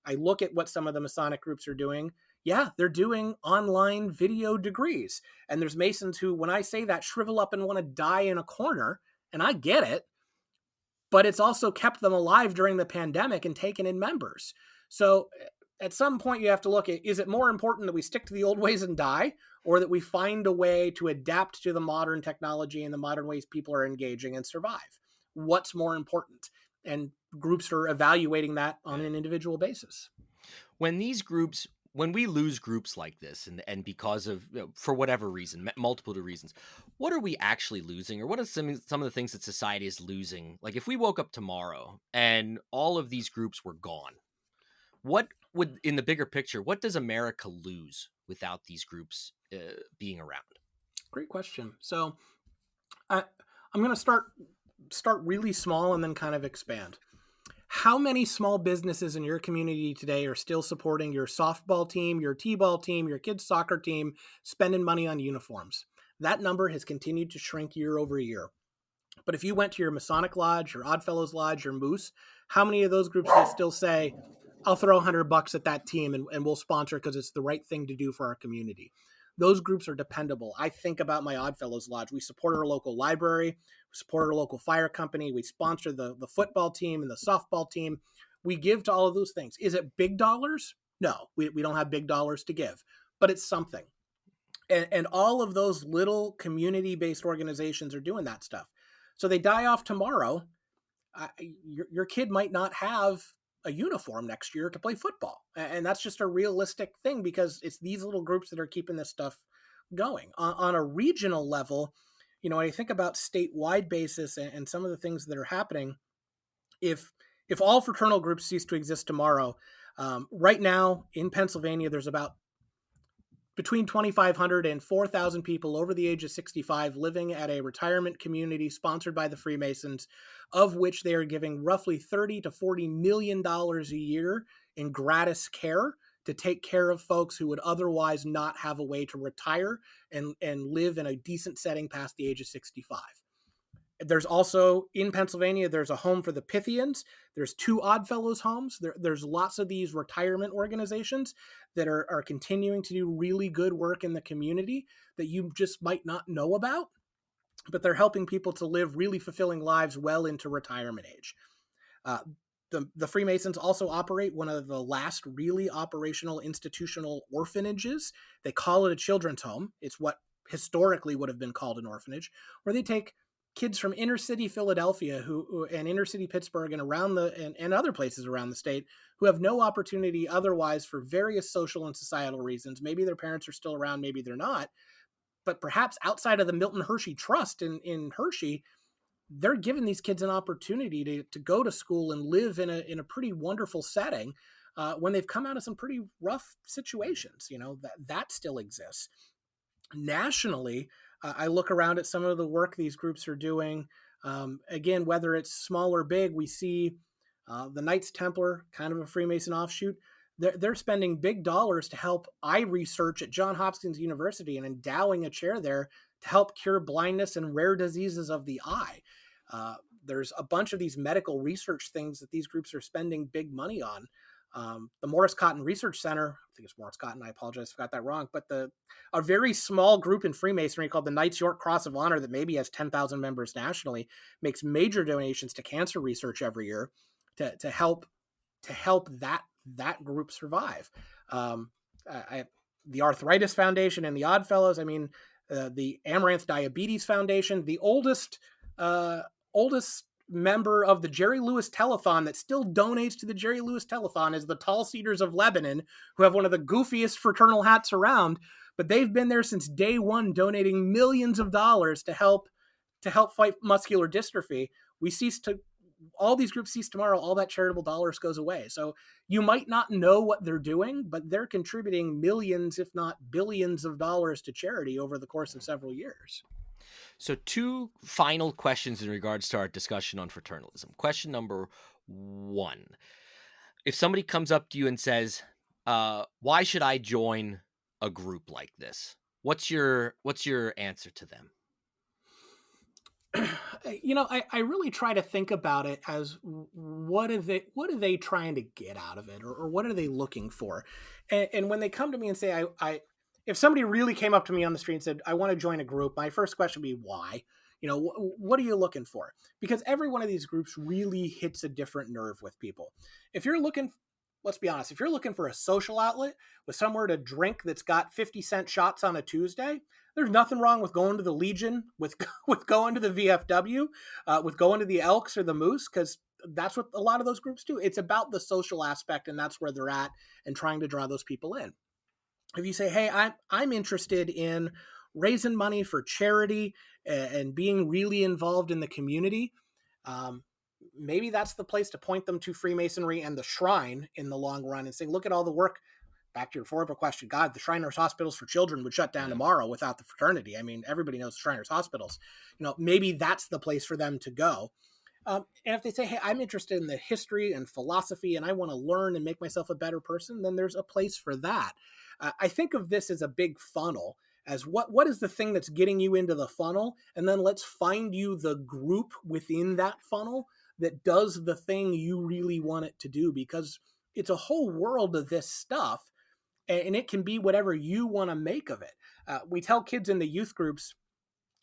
I look at what some of the Masonic groups are doing. Yeah, they're doing online video degrees. And there's Masons who, when I say that, shrivel up and want to die in a corner. And I get it. But it's also kept them alive during the pandemic and taken in members. So at some point you have to look at, is it more important that we stick to the old ways and die, or that we find a way to adapt to the modern technology and the modern ways people are engaging and survive? What's more important? And groups are evaluating that on an individual basis. When we lose groups like this, and because of, for whatever reason, multiple reasons, what are we actually losing, or what are some of the things that society is losing? Like if we woke up tomorrow and all of these groups were gone, what would, in the bigger picture, what does America lose without these groups being around? Great question. So I'm going to start really small and then kind of expand. How many small businesses in your community today are still supporting your softball team, your t-ball team, your kids' soccer team, spending money on uniforms? That number has continued to shrink year over year. But if you went to your Masonic Lodge, your Oddfellows Lodge, your Moose, how many of those groups will still say, I'll throw $100 at that team and we'll sponsor it because it's the right thing to do for our community? Those groups are dependable. I think about my Oddfellows Lodge. We support our local library, we support our local fire company, we sponsor the football team and the softball team. We give to all of those things. Is it big dollars? No, we don't have big dollars to give, but it's something. And all of those little community-based organizations are doing that stuff. So they die off tomorrow. Your kid might not have a uniform next year to play football. And that's just a realistic thing because it's these little groups that are keeping this stuff going. On a regional level, when I think about statewide basis and some of the things that are happening, if all fraternal groups cease to exist tomorrow, right now in Pennsylvania, there's about between 2,500 and 4,000 people over the age of 65 living at a retirement community sponsored by the Freemasons, of which they are giving roughly 30 to 40 million dollars a year in gratis care to take care of folks who would otherwise not have a way to retire and live in a decent setting past the age of 65. There's also in Pennsylvania, there's a home for the Pythians. There's two Oddfellows homes. There's lots of these retirement organizations that are continuing to do really good work in the community that you just might not know about, but they're helping people to live really fulfilling lives well into retirement age. Uh, the Freemasons also operate one of the last really operational institutional orphanages. They call it a children's home. It's what historically would have been called an orphanage, where they take kids from inner city Philadelphia and inner city Pittsburgh and around and other places around the state who have no opportunity otherwise for various social and societal reasons. Maybe their parents are still around, maybe they're not, but perhaps outside of the Milton Hershey Trust in Hershey, they're giving these kids an opportunity to go to school and live in a pretty wonderful setting when they've come out of some pretty rough situations. That still exists. Nationally, I look around at some of the work these groups are doing. Again, whether it's small or big, we see the Knights Templar, kind of a Freemason offshoot. They're spending big dollars to help eye research at Johns Hopkins University and endowing a chair there to help cure blindness and rare diseases of the eye. There's a bunch of these medical research things that these groups are spending big money on. The Morris Cotton Research Center, I think it's Morris Cotton, I apologize if I got that wrong, but a very small group in Freemasonry called the Knights York Cross of Honor that maybe has 10,000 members nationally, makes major donations to cancer research every year to help that group survive. The Arthritis Foundation and the Oddfellows, the Amaranth Diabetes Foundation, the oldest member of the Jerry Lewis Telethon that still donates to the Jerry Lewis Telethon is the Tall Cedars of Lebanon, who have one of the goofiest fraternal hats around, but they've been there since day one, donating millions of dollars to help fight muscular dystrophy. All these groups cease tomorrow, all that charitable dollars goes away. So you might not know what they're doing, but they're contributing millions, if not billions of dollars to charity over the course of several years. So 2 final questions in regards to our discussion on fraternalism. Question number 1. If somebody comes up to you and says, why should I join a group like this? What's your answer to them? I really try to think about it as what are they trying to get out of it, or what are they looking for? And when they come to me and say, if somebody really came up to me on the street and said, I want to join a group, my first question would be, why? What are you looking for? Because every one of these groups really hits a different nerve with people. Let's be honest, if you're looking for a social outlet with somewhere to drink that's got 50-cent shots on a Tuesday, there's nothing wrong with going to the Legion, with going to the VFW, with going to the Elks or the Moose, because that's what a lot of those groups do. It's about the social aspect, and that's where they're at, and trying to draw those people in. If you say, hey, I'm interested in raising money for charity and being really involved in the community, maybe that's the place to point them to Freemasonry and the Shrine in the long run and say, look at all the work. Back to your Followup question, God, the Shriners Hospitals for Children would shut down tomorrow without the fraternity. Everybody knows the Shriners Hospitals. Maybe that's the place for them to go. And if they say, hey, I'm interested in the history and philosophy and I want to learn and make myself a better person, then there's a place for that. I think of this as a big funnel, as what is the thing that's getting you into the funnel? And then let's find you the group within that funnel that does the thing you really want it to do, because it's a whole world of this stuff and it can be whatever you want to make of it. We tell kids in the youth groups,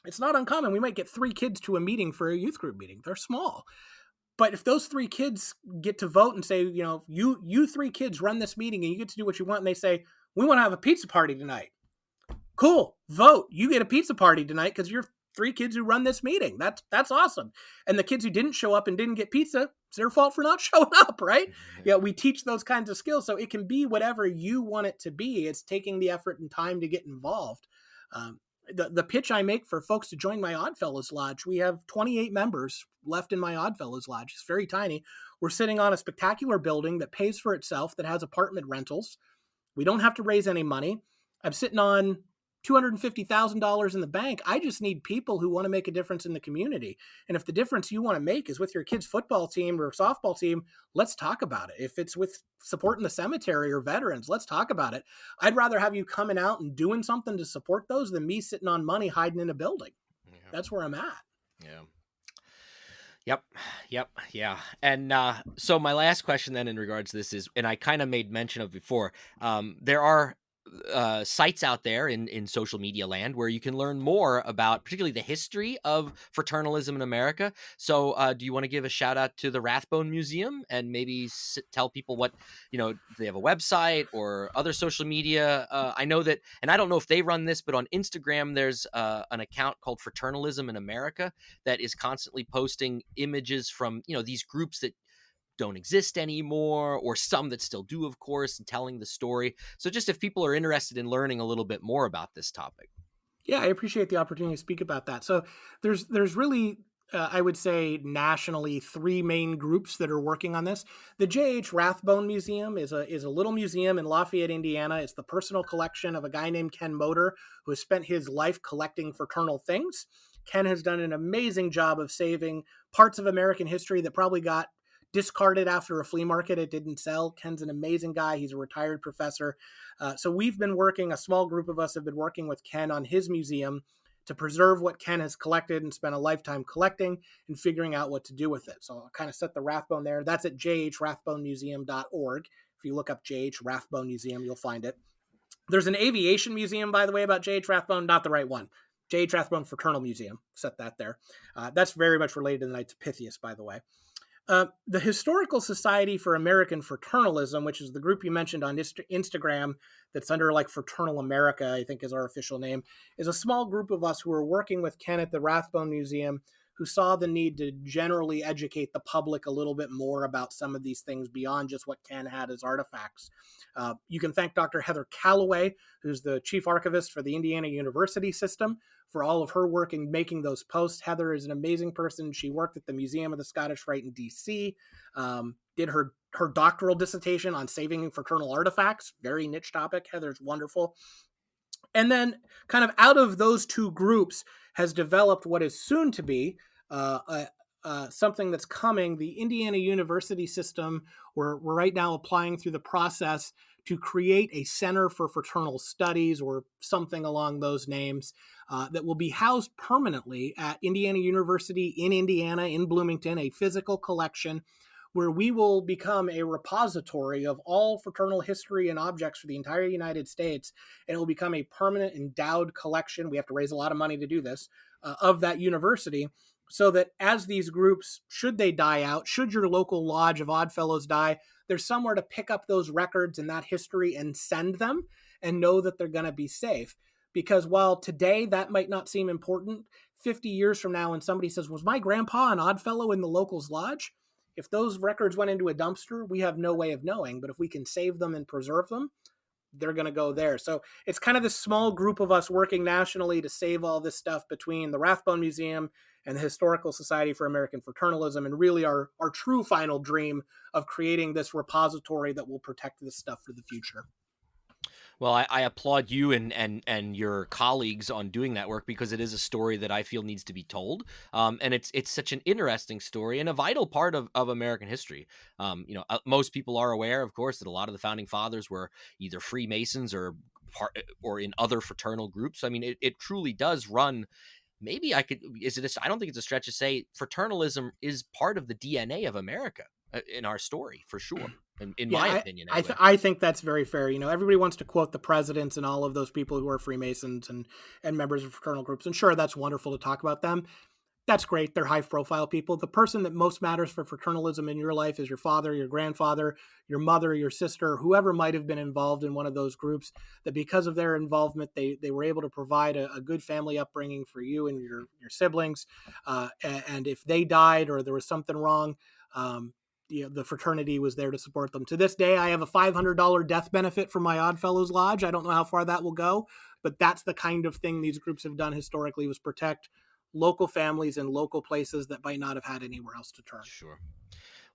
it's not uncommon. We might get 3 kids to a meeting for a youth group meeting. They're small. But if those 3 kids get to vote and say, you 3 kids run this meeting and you get to do what you want, and they say, we want to have a pizza party tonight. Cool. Vote. You get a pizza party tonight because you're 3 kids who run this meeting. That's awesome. And the kids who didn't show up and didn't get pizza, it's their fault for not showing up, right? Mm-hmm. Yeah, we teach those kinds of skills. So it can be whatever you want it to be. It's taking the effort and time to get involved. The pitch I make for folks to join my Oddfellows Lodge, we have 28 members left in my Oddfellows Lodge. It's very tiny. We're sitting on a spectacular building that pays for itself, that has apartment rentals. We don't have to raise any money. I'm sitting on $250,000 in the bank. I just need people who want to make a difference in the community. And if the difference you want to make is with your kid's football team or softball team, let's talk about it. If it's with supporting the cemetery or veterans, let's talk about it. I'd rather have you coming out and doing something to support those than me sitting on money hiding in a building. Yeah. That's where I'm at. Yeah. Yep. Yep. Yeah. And so my last question then in regards to this is, and I kind of made mention of before, there are sites out there in social media land where you can learn more about particularly the history of fraternalism in America. So do you want to give a shout out to the Rathbone Museum and maybe tell people what, they have a website or other social media? I know that, and I don't know if they run this, but on Instagram, there's an account called Fraternalism in America that is constantly posting images from, these groups that don't exist anymore, or some that still do, of course, and telling the story. So just if people are interested in learning a little bit more about this topic. Yeah, I appreciate the opportunity to speak about that. So there's really I would say nationally three main groups that are working on this. The J.H. Rathbone Museum is a little museum in Lafayette, Indiana. It's the personal collection of a guy named Ken Motor who has spent his life collecting fraternal things. Ken has done an amazing job of saving parts of American history that probably got discarded after a flea market. It didn't sell. Ken's an amazing guy. He's a retired professor. So we've been working, a small group of us have been working with Ken on his museum to preserve what Ken has collected and spent a lifetime collecting and figuring out what to do with it. So I'll kind of set the Rathbone there. That's at jhrathbonemuseum.org. If you look up JH Rathbone Museum, you'll find it. There's an aviation museum, by the way, about J.H. Rathbone, not the right one. J.H. Rathbone Fraternal Museum, set that there. That's very much related to the Knights of Pythias, by the way. The Historical Society for American Fraternalism, which is the group you mentioned on Instagram that's under like Fraternal America, I think is our official name, is a small group of us who are working with Ken at the Rathbone Museum who saw the need to generally educate the public a little bit more about some of these things beyond just what Ken had as artifacts. You can thank Dr. Heather Calloway, who's the chief archivist for the Indiana University system, for all of her work in making those posts. Heather is an amazing person. She worked at the Museum of the Scottish Rite in D.C., did her doctoral dissertation on saving fraternal artifacts. Very niche topic. Heather's wonderful. And then kind of out of those two groups has developed what is soon to be something that's coming. The Indiana University system, we're right now applying through the process to create a Center for Fraternal Studies or something along those names that will be housed permanently at Indiana University in Indiana, in Bloomington, a physical collection where we will become a repository of all fraternal history and objects for the entire United States. And it will become a permanent endowed collection. We have to raise a lot of money to do this, of that university, so that as these groups, should they die out, should your local lodge of Oddfellows die, there's somewhere to pick up those records and that history and send them and know that they're going to be safe. Because while today that might not seem important, 50 years from now, when somebody says, was my grandpa an Oddfellow in the local's lodge? If those records went into a dumpster, we have no way of knowing. But if we can save them and preserve them, they're going to go there. So it's kind of this small group of us working nationally to save all this stuff between the Rathbone Museum and the Historical Society for American Fraternalism, and really our true final dream of creating this repository that will protect this stuff for the future. Well, I applaud you and your colleagues on doing that work, because it is a story that I feel needs to be told. And it's such an interesting story and a vital part of American history. Most people are aware, of course, that a lot of the founding fathers were either Freemasons or in other fraternal groups. I mean, it truly does run. Maybe I don't think it's a stretch to say fraternalism is part of the DNA of America in our story, for sure. In my opinion, anyway. I think that's very fair. Everybody wants to quote the presidents and all of those people who are Freemasons and members of fraternal groups. And sure, that's wonderful to talk about them. That's great. They're high profile people. The person that most matters for fraternalism in your life is your father, your grandfather, your mother, your sister, whoever might have been involved in one of those groups, that because of their involvement, they were able to provide a good family upbringing for you and your siblings. And if they died or there was something wrong, the fraternity was there to support them. To this day, I have a $500 death benefit from my Oddfellows Lodge. I don't know how far that will go, but that's the kind of thing these groups have done historically, was protect local families and local places that might not have had anywhere else to turn. Sure.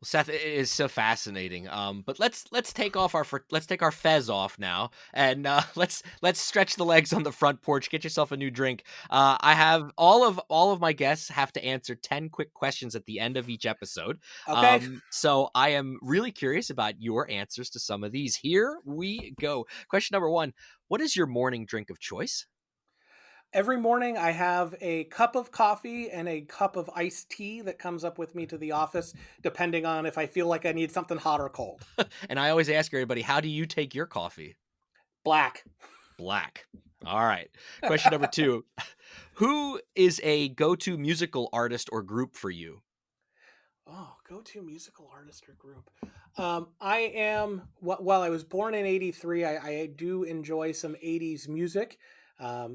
Seth, it is so fascinating. But let's take off let's take our fez off now, and let's stretch the legs on the front porch. Get yourself a new drink. I have all of my guests have to answer 10 quick questions at the end of each episode. Okay. So I am really curious about your answers to some of these. Here we go. Question number one: what is your morning drink of choice? Every morning I have a cup of coffee and a cup of iced tea that comes up with me to the office, depending on if I feel like I need something hot or cold. And I always ask everybody, how do you take your coffee? Black. Black. All right. Question number two: who is a go-to musical artist or group for you? Oh, go-to musical artist or group. I am, well, I was born in 83. I do enjoy some 80s music.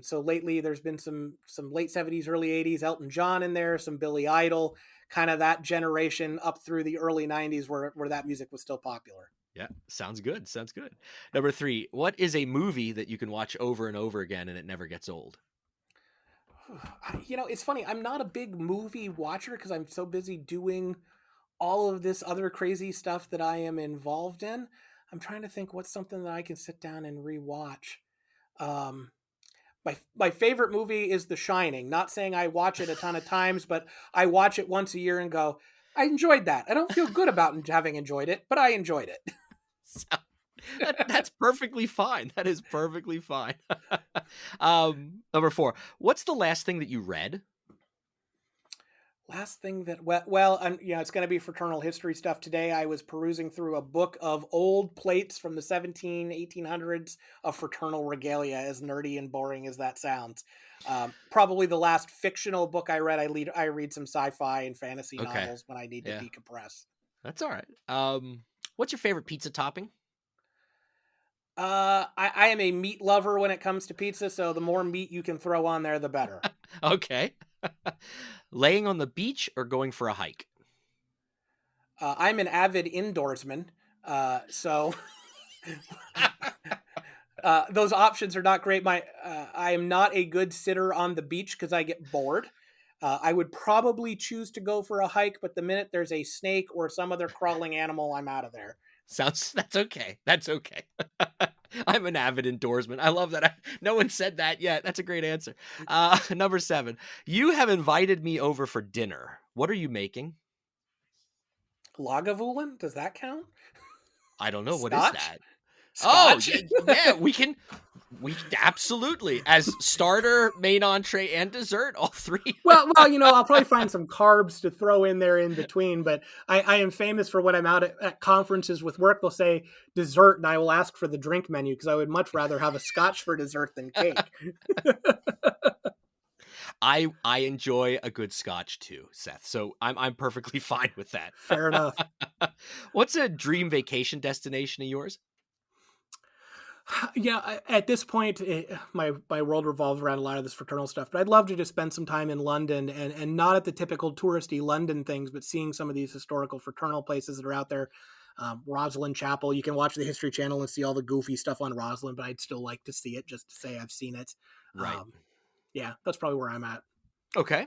So lately there's been some late 70s, early 80s, Elton John in there, some Billy Idol, kind of that generation up through the early 90s where that music was still popular. Yeah, sounds good. Sounds good. Number three: what is a movie that you can watch over and over again and it never gets old? It's funny. I'm not a big movie watcher because I'm so busy doing all of this other crazy stuff that I am involved in. I'm trying to think what's something that I can sit down and rewatch. Um, my favorite movie is The Shining. Not saying I watch it a ton of times, but I watch it once a year and go, I enjoyed that. I don't feel good about having enjoyed it, but I enjoyed it. So, that's perfectly fine. That is perfectly fine. Number four: what's the last thing that you read? Last thing that it's going to be fraternal history stuff today. I was perusing through a book of old plates from the 1800s of fraternal regalia, as nerdy and boring as that sounds. Probably the last fictional book I read. I read some sci-fi and fantasy Okay. novels when I need to Yeah, decompress. that's all right. What's your favorite pizza topping? I am a meat lover when it comes to pizza, so the more meat you can throw on there, the better. Okay. Laying on the beach or going for a hike? I'm an avid indoorsman, so those options are not great. I am not a good sitter on the beach because I get bored. I would probably choose to go for a hike, but the minute there's a snake or some other crawling animal, I'm out of there. That's okay. That's okay. I'm an avid indoorsman. I love that. No one said that yet. That's a great answer. Number seven: you have invited me over for dinner. What are you making? Lagavulin, does that count? I don't know. What is Scotch? that? Oh, Scotch? yeah, we absolutely, as starter, main entree, and dessert, all three. I'll probably find some carbs to throw in there in between, but I am famous for when I'm out at conferences with work, they'll say dessert, and I will ask for the drink menu because I would much rather have a scotch for dessert than cake. I enjoy a good scotch too, Seth. So I'm perfectly fine with that. Fair enough. What's a dream vacation destination of yours? Yeah, at this point, my world revolves around a lot of this fraternal stuff. But I'd love to just spend some time in London and not at the typical touristy London things, but seeing some of these historical fraternal places that are out there. Rosslyn Chapel. You can watch the History Channel and see all the goofy stuff on Rosslyn, but I'd still like to see it just to say I've seen it. Right. Yeah, that's probably where I'm at. Okay.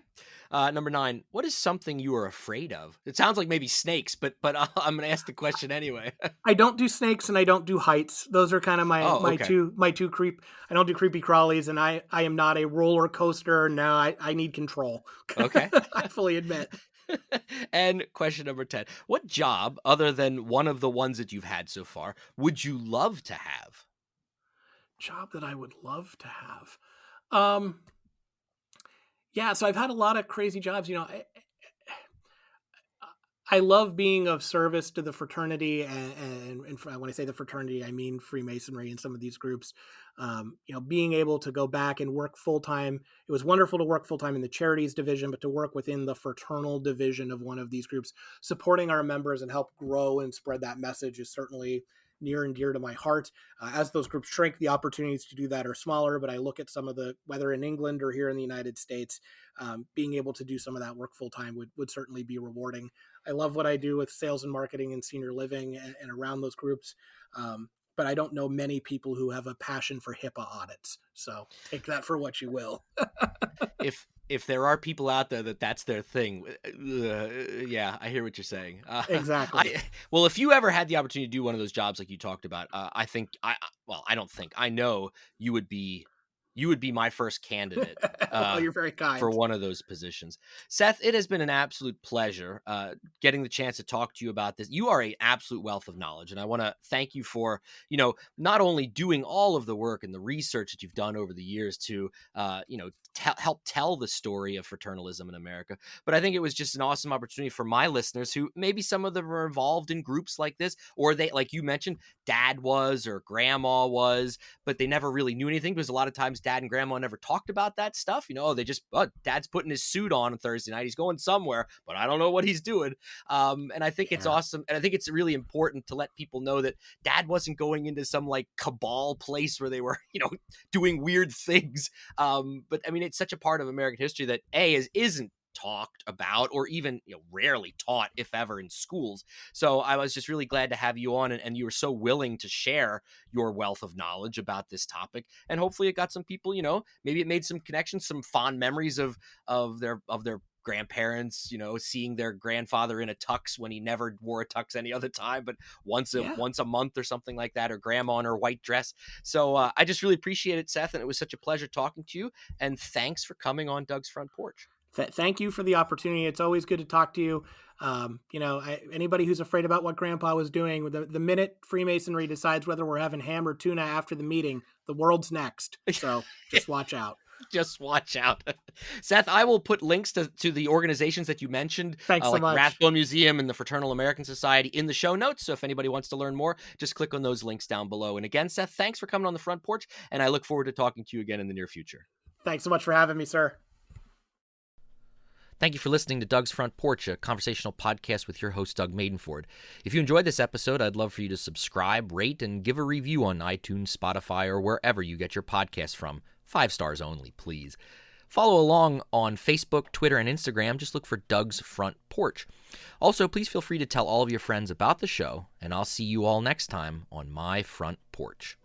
Number nine: what is something you are afraid of? It sounds like maybe snakes, but I'm going to ask the question anyway. I don't do snakes and I don't do heights. Those are kind of my Oh, my okay. two my two creep. I don't do creepy crawlies, and I am not a roller coaster. No, I need control. Okay. I fully admit. And question number 10: what job, other than one of the ones that you've had so far, would you love to have? Job that I would love to have. Um, yeah, so I've had a lot of crazy jobs. I love being of service to the fraternity, and when I say the fraternity, I mean Freemasonry and some of these groups. Being able to go back and work full time. It was wonderful to work full time in the charities division, but to work within the fraternal division of one of these groups, supporting our members and help grow and spread that message is certainly near and dear to my heart. As those groups shrink, the opportunities to do that are smaller. But I look at some of the, whether in England or here in the United States, being able to do some of that work full time would certainly be rewarding. I love what I do with sales and marketing and senior living and around those groups. But I don't know many people who have a passion for HIPAA audits. So take that for what you will. If if there are people out there that's their thing, yeah, I hear what you're saying. Exactly. Well, if you ever had the opportunity to do one of those jobs like you talked about, I don't think, I know you would be my first candidate Well, uh, you're very for kind. one of those positions. Seth, it has been an absolute pleasure getting the chance to talk to you about this. You are an absolute wealth of knowledge, and I want to thank you for, not only doing all of the work and the research that you've done over the years to, help tell the story of fraternalism in America, but I think it was just an awesome opportunity for my listeners who maybe some of them are involved in groups like this, or they, like you mentioned, dad was or grandma was, but they never really knew anything because a lot of times dad and grandma never talked about that stuff. They just, dad's putting his suit on Thursday night. He's going somewhere, but I don't know what he's doing. And I think it's Yeah. awesome. And I think it's really important to let people know that dad wasn't going into some like cabal place where they were, doing weird things. But I mean, it's such a part of American history that isn't talked about or even rarely taught, if ever, in schools. So I was just really glad to have you on, and you were so willing to share your wealth of knowledge about this topic. And hopefully it got some people, maybe it made some connections, some fond memories of their grandparents, seeing their grandfather in a tux when he never wore a tux any other time, but once Yeah. a month or something like that, or grandma in her white dress. So I just really appreciate it, Seth, and it was such a pleasure talking to you. And thanks for coming on Doug's Front Porch. Thank you for the opportunity. It's always good to talk to you. Anybody who's afraid about what Grandpa was doing, the minute Freemasonry decides whether we're having ham or tuna after the meeting, the world's next. So just watch out. Just watch out. Seth, I will put links to the organizations that you mentioned, Thanks so like the much. Rathbone Museum and the Fraternal American Society, in the show notes. So if anybody wants to learn more, just click on those links down below. And again, Seth, thanks for coming on the Front Porch, and I look forward to talking to you again in the near future. Thanks so much for having me, sir. Thank you for listening to Doug's Front Porch, a conversational podcast with your host, Doug Maidenford. If you enjoyed this episode, I'd love for you to subscribe, rate, and give a review on iTunes, Spotify, or wherever you get your podcasts from. 5 stars only, please. Follow along on Facebook, Twitter, and Instagram. Just look for Doug's Front Porch. Also, please feel free to tell all of your friends about the show, and I'll see you all next time on my front porch.